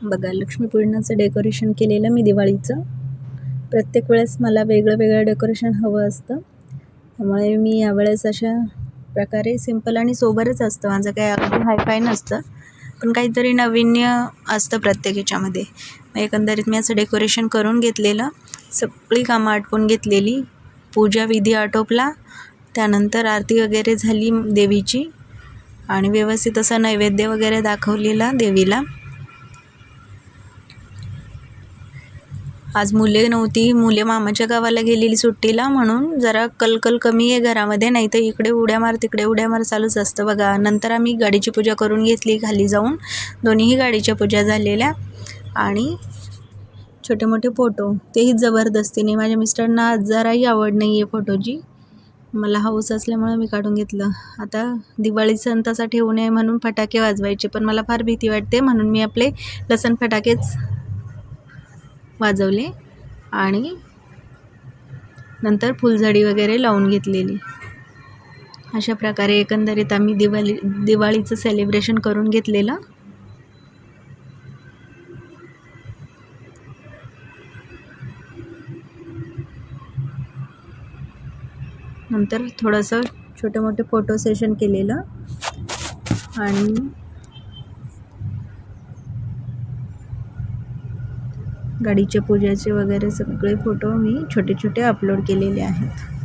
बघा, लक्ष्मीपूजनाचं डेकोरेशन केलेलं मी दिवाळीचं. प्रत्येक वेळेस मला वेगळं वेगळं डेकोरेशन हवं असतं, त्यामुळे मी यावेळेस अशा प्रकारे सिंपल आणि सोबरच असतं माझं, काही अगदी हायफाय नसतं, पण काहीतरी नाविन्य असतं प्रत्येक ह्याच्यामध्ये. मग एकंदरीत मी असं डेकोरेशन करून घेतलेलं, सगळी कामं आटपून घेतलेली, पूजाविधी आटोपला, त्यानंतर आरती वगैरे झाली देवीची आणि व्यवस्थित असा नैवेद्य वगैरे दाखवलेला देवीला. आज मुले नव्हती, मुले मामाच्या गावाला गेलेली सुट्टीला, म्हणून जरा कलकल कमी आहे घरामध्ये, नाही तर इकडे उड्या मार तिकडे उड्या मार चालूच असतं बघा. नंतर आम्ही गाडीची पूजा करून घेतली खाली जाऊन, दोन्हीही गाडीच्या पूजा झालेल्या, आणि छोटे मोठे फोटो तेही जबरदस्तीने. माझ्या मिस्टरांना जराही आवड नाही आहे फोटोची, मला हौस असल्यामुळे मी काढून घेतलं. आता दिवाळी सण तसा ठेवू नये म्हणून फटाके वाजवायचे, पण मला फार भीती वाटते, म्हणून मी आपले लसण फटाकेच वाजवले आणि नंतर फुलझडी वगैरे लावून घेतलेली. अशा प्रकारे एकंदरीत आम्ही दिवाळीचं सेलिब्रेशन करून घेतलेलं. नंतर थोडंसं छोटे मोठे फोटो सेशन केलेलं आणि गाडीच्या पूजेचे वगैरे सगळे फोटो मी छोटे छोटे अपलोड केलेले आहेत.